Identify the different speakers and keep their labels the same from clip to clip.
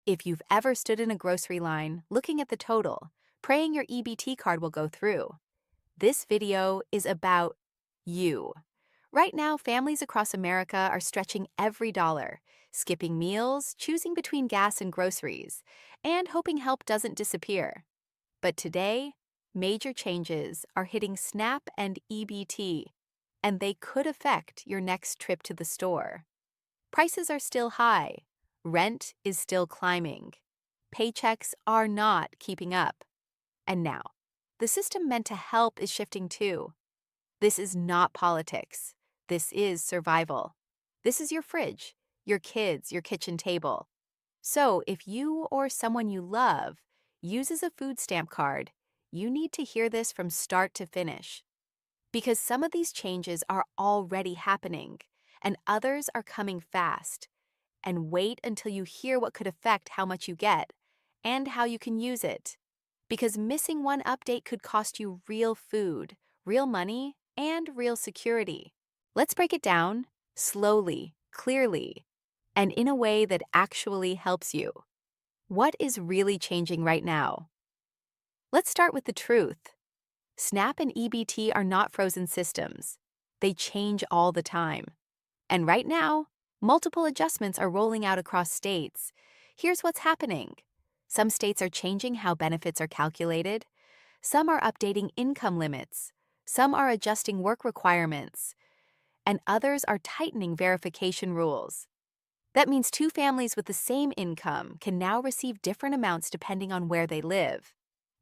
Speaker 1: If you've ever stood in a grocery line, looking at the total, praying your EBT card will go through, this video is about you. Right now, families across America are stretching every dollar, skipping meals, choosing between gas and groceries, and hoping help doesn't disappear. But today, major changes are hitting SNAP and EBT, and they could affect your next trip to the store. Prices are still high. Rent is still climbing. Paychecks are not keeping up. And now, the system meant to help is shifting too. This is not politics. This is survival. This is your fridge, your kids, your kitchen table. So if you or someone you love uses a food stamp card, you need to hear this from start to finish. Because some of these changes are already happening, and others are coming fast. And wait until you hear what could affect how much you get and how you can use it. Because missing one update could cost you real food, real money, and real security. Let's break it down slowly, clearly, and in a way that actually helps you. What is really changing right now? Let's start with the truth. SNAP and EBT are not frozen systems. They change all the time. And right now, multiple adjustments are rolling out across states. Here's what's happening. Some states are changing how benefits are calculated. Some are updating income limits. Some are adjusting work requirements. And others are tightening verification rules. That means two families with the same income can now receive different amounts depending on where they live.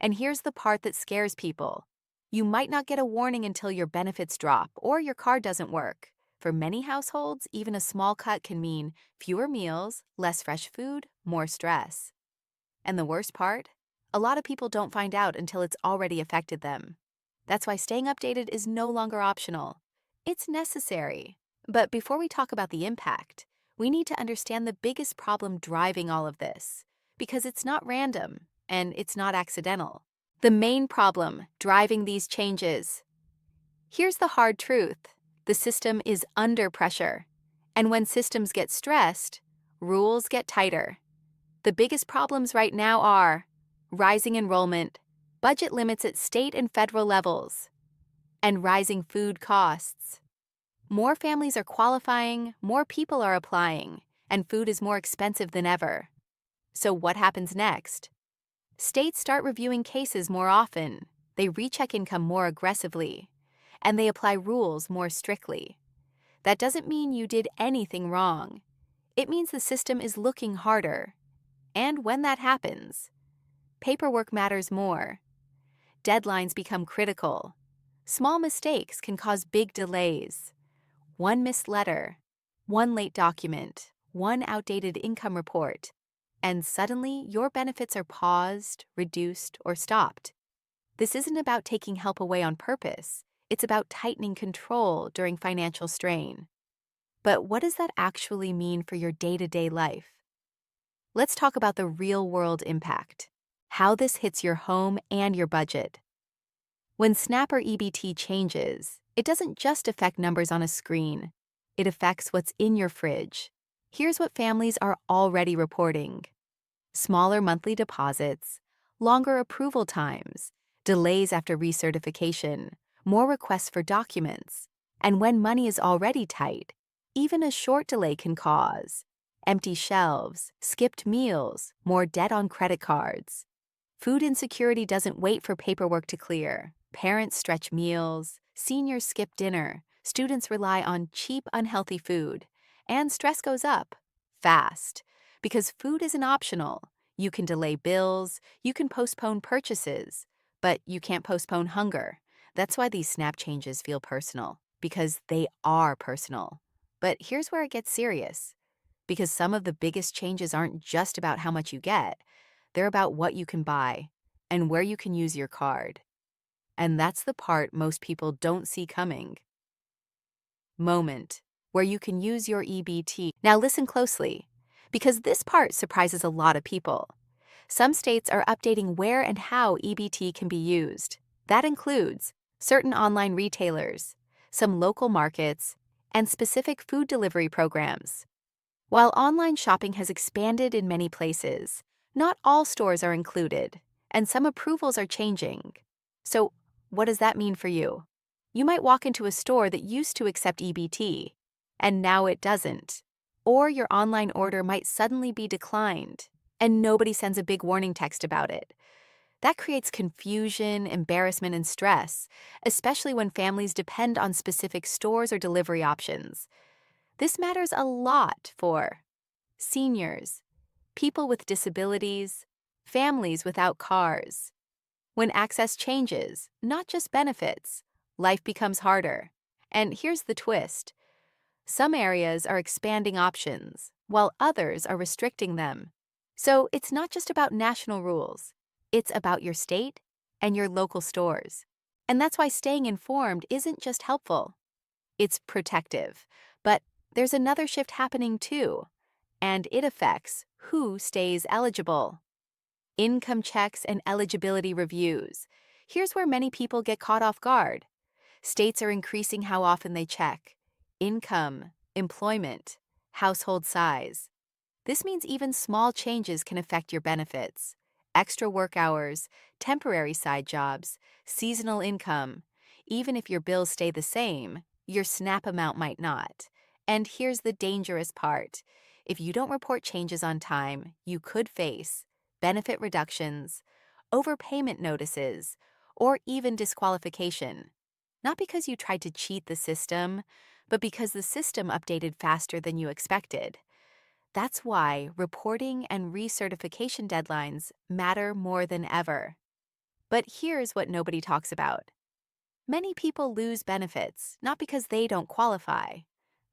Speaker 1: And here's the part that scares people. You might not get a warning until your benefits drop or your card doesn't work. For many households, even a small cut can mean fewer meals, less fresh food, more stress. And the worst part? A lot of people don't find out until it's already affected them. That's why staying updated is no longer optional. It's necessary. But before we talk about the impact, we need to understand the biggest problem driving all of this, because it's not random and it's not accidental. The main problem driving these changes. Here's the hard truth. The system is under pressure. And when systems get stressed, rules get tighter. The biggest problems right now are rising enrollment, budget limits at state and federal levels, and rising food costs. More families are qualifying, more people are applying, and food is more expensive than ever. So what happens next? States start reviewing cases more often, they recheck income more aggressively, and they apply rules more strictly. That doesn't mean you did anything wrong. It means the system is looking harder. And when that happens, paperwork matters more. Deadlines become critical. Small mistakes can cause big delays. One missed letter, one late document, one outdated income report, and suddenly your benefits are paused, reduced, or stopped. This isn't about taking help away on purpose. It's about tightening control during financial strain. But what does that actually mean for your day-to-day life? Let's talk about the real-world impact, how this hits your home and your budget. When SNAP or EBT changes, it doesn't just affect numbers on a screen. It affects what's in your fridge. Here's what families are already reporting. Smaller monthly deposits, longer approval times, delays after recertification, more requests for documents, and when money is already tight, even a short delay can cause empty shelves, skipped meals, more debt on credit cards. Food insecurity doesn't wait for paperwork to clear. Parents stretch meals, seniors skip dinner, students rely on cheap, unhealthy food, and stress goes up fast because food isn't optional. You can delay bills, you can postpone purchases, but you can't postpone hunger. That's why these SNAP changes feel personal, because they are personal. But here's where it gets serious. Because some of the biggest changes aren't just about how much you get, they're about what you can buy and where you can use your card. And that's the part most people don't see coming. Moment, where you can use your EBT. Now listen closely, because this part surprises a lot of people. Some states are updating where and how EBT can be used. That includes certain online retailers, some local markets, and specific food delivery programs. While online shopping has expanded in many places, not all stores are included, and some approvals are changing. So, what does that mean for you? You might walk into a store that used to accept EBT, and now it doesn't. Or your online order might suddenly be declined, and nobody sends a big warning text about it. That creates confusion, embarrassment, and stress, especially when families depend on specific stores or delivery options. This matters a lot for seniors, people with disabilities, families without cars. When access changes, not just benefits, life becomes harder. And here's the twist. Some areas are expanding options, while others are restricting them. So it's not just about national rules. It's about your state and your local stores. And that's why staying informed isn't just helpful. It's protective. But there's another shift happening too, and it affects who stays eligible. Income checks and eligibility reviews. Here's where many people get caught off guard. States are increasing how often they check income, employment, household size. This means even small changes can affect your benefits. Extra work hours, temporary side jobs, seasonal income. Even if your bills stay the same, your SNAP amount might not. And here's the dangerous part. If you don't report changes on time, you could face benefit reductions, overpayment notices, or even disqualification. Not because you tried to cheat the system, but because the system updated faster than you expected. That's why reporting and recertification deadlines matter more than ever. But here's what nobody talks about. Many people lose benefits not because they don't qualify,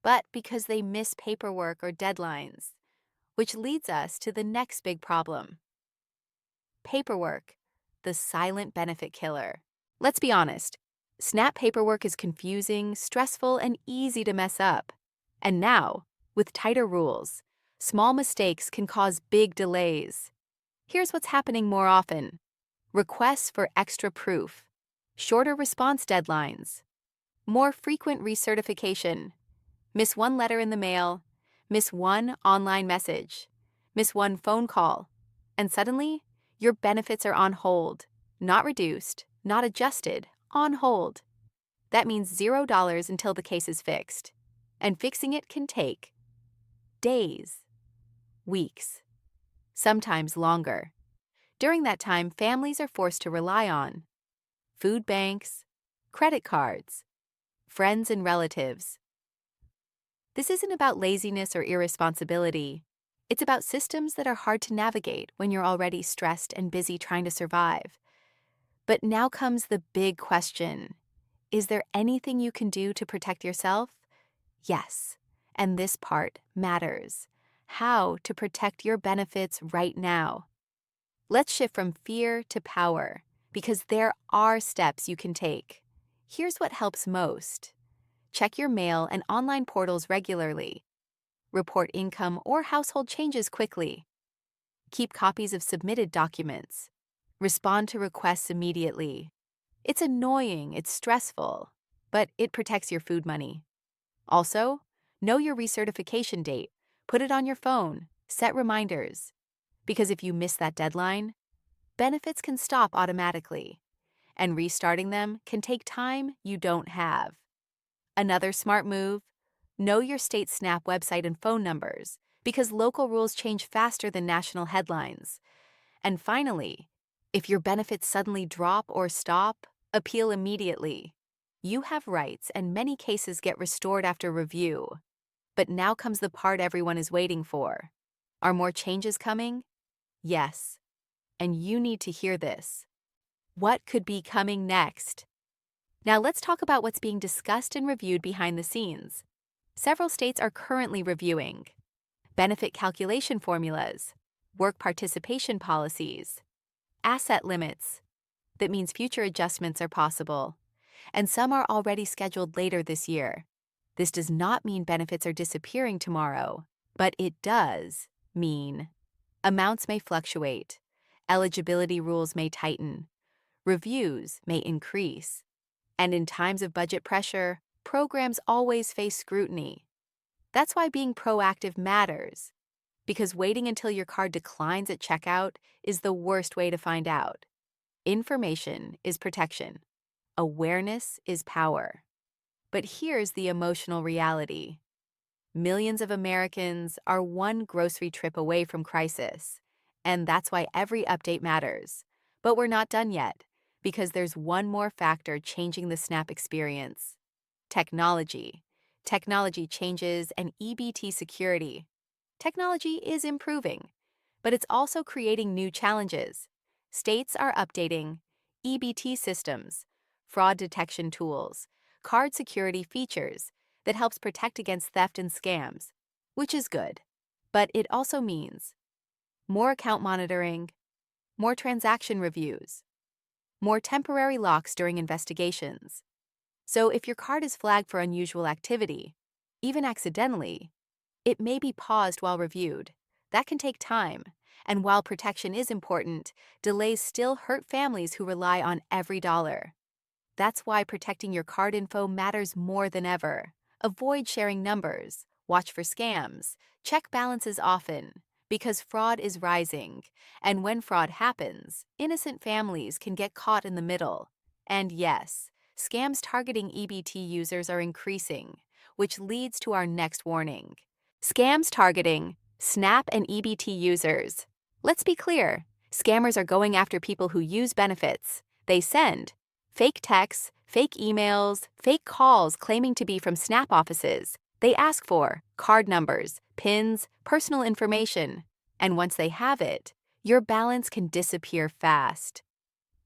Speaker 1: but because they miss paperwork or deadlines, which leads us to the next big problem. Paperwork, the silent benefit killer. Let's be honest, SNAP paperwork is confusing, stressful, and easy to mess up. And now, with tighter rules, small mistakes can cause big delays. Here's what's happening more often. Requests for extra proof, shorter response deadlines, more frequent recertification, miss one letter in the mail, miss one online message, miss one phone call, and suddenly, your benefits are on hold, not reduced, not adjusted, on hold. That means $0 until the case is fixed. And fixing it can take days, weeks, sometimes longer. During that time, families are forced to rely on food banks, credit cards, friends and relatives. This isn't about laziness or irresponsibility. It's about systems that are hard to navigate when you're already stressed and busy trying to survive. But now comes the big question. Is there anything you can do to protect yourself? Yes, and this part matters. How to protect your benefits right now. Let's shift from fear to power, because there are steps you can take. Here's what helps most. Check your mail and online portals regularly. Report income or household changes quickly. Keep copies of submitted documents. Respond to requests immediately. It's annoying, it's stressful, but it protects your food money. Also, know your recertification date. Put it on your phone. Set reminders. Because if you miss that deadline, benefits can stop automatically, and restarting them can take time you don't have. Another smart move, know your state SNAP website and phone numbers, because local rules change faster than national headlines. And finally, if your benefits suddenly drop or stop, appeal immediately. You have rights, and many cases get restored after review. But now comes the part everyone is waiting for. Are more changes coming? Yes. And you need to hear this. What could be coming next? Now let's talk about what's being discussed and reviewed behind the scenes. Several states are currently reviewing benefit calculation formulas, work participation policies, asset limits. That means future adjustments are possible, and some are already scheduled later this year. This does not mean benefits are disappearing tomorrow, but it does mean amounts may fluctuate, eligibility rules may tighten, reviews may increase, and in times of budget pressure, programs always face scrutiny. That's why being proactive matters, because waiting until your card declines at checkout is the worst way to find out. Information is protection. Awareness is power. But here's the emotional reality. Millions of Americans are one grocery trip away from crisis, and that's why every update matters. But we're not done yet, because there's one more factor changing the SNAP experience: technology. Technology changes and EBT security. Technology is improving, but it's also creating new challenges. States are updating EBT systems, fraud detection tools, card security features that helps protect against theft and scams, which is good. But it also means more account monitoring, more transaction reviews, more temporary locks during investigations. So if your card is flagged for unusual activity, even accidentally, it may be paused while reviewed. That can take time. And while protection is important, delays still hurt families who rely on every dollar. That's why protecting your card info matters more than ever. Avoid sharing numbers, watch for scams, check balances often, because fraud is rising. And when fraud happens, innocent families can get caught in the middle. And yes, scams targeting EBT users are increasing, which leads to our next warning. Scams targeting SNAP and EBT users. Let's be clear, scammers are going after people who use benefits. They send fake texts, fake emails, fake calls claiming to be from SNAP offices. They ask for card numbers, PINs, personal information. And once they have it, your balance can disappear fast.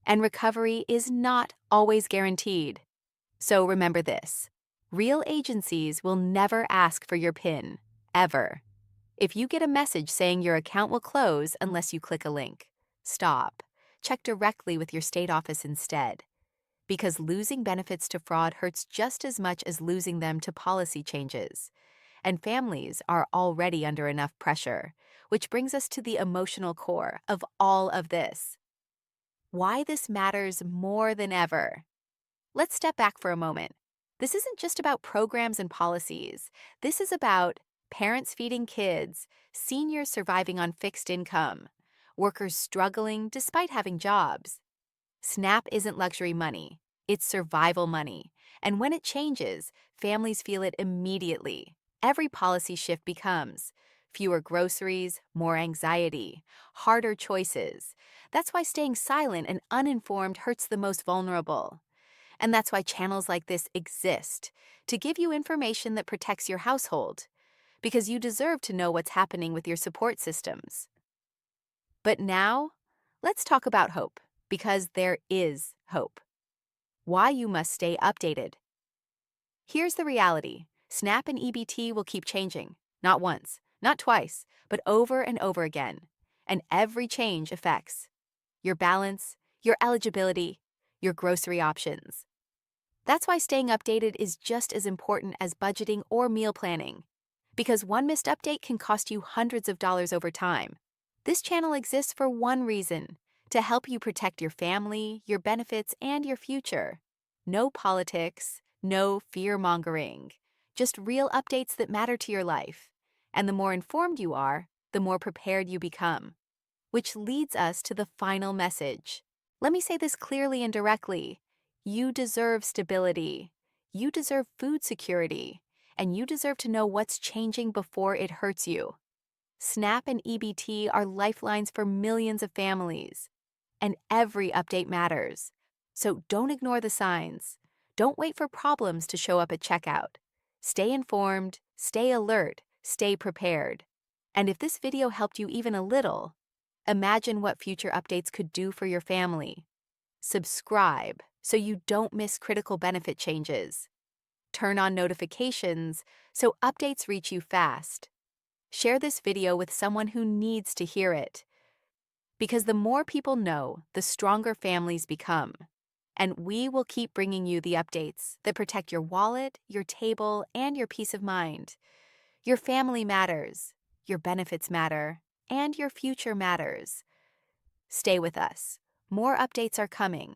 Speaker 1: And recovery is not always guaranteed. So remember this: real agencies will never ask for your PIN, ever. If you get a message saying your account will close unless you click a link, stop. Check directly with your state office instead. Because losing benefits to fraud hurts just as much as losing them to policy changes. And families are already under enough pressure, which brings us to the emotional core of all of this. Why this matters more than ever. Let's step back for a moment. This isn't just about programs and policies. This is about parents feeding kids, seniors surviving on fixed income, workers struggling despite having jobs. SNAP isn't luxury money, it's survival money. And when it changes, families feel it immediately. Every policy shift becomes fewer groceries, more anxiety, harder choices. That's why staying silent and uninformed hurts the most vulnerable. And that's why channels like this exist, to give you information that protects your household, because you deserve to know what's happening with your support systems. But now, let's talk about hope, because there is hope. Why you must stay updated. Here's the reality: SNAP and EBT will keep changing, not once, not twice, but over and over again. And every change affects your balance, your eligibility, your grocery options. That's why staying updated is just as important as budgeting or meal planning, because one missed update can cost you hundreds of dollars over time. This channel exists for one reason: to help you protect your family, your benefits, and your future. No politics, no fear-mongering, just real updates that matter to your life. And the more informed you are, the more prepared you become. Which leads us to the final message. Let me say this clearly and directly. You deserve stability. You deserve food security. And you deserve to know what's changing before it hurts you. SNAP and EBT are lifelines for millions of families. And every update matters. So don't ignore the signs. Don't wait for problems to show up at checkout. Stay informed, stay alert, stay prepared. And if this video helped you even a little, imagine what future updates could do for your family. Subscribe so you don't miss critical benefit changes. Turn on notifications so updates reach you fast. Share this video with someone who needs to hear it. Because the more people know, the stronger families become. And we will keep bringing you the updates that protect your wallet, your table, and your peace of mind. Your family matters, your benefits matter, and your future matters. Stay with us. More updates are coming,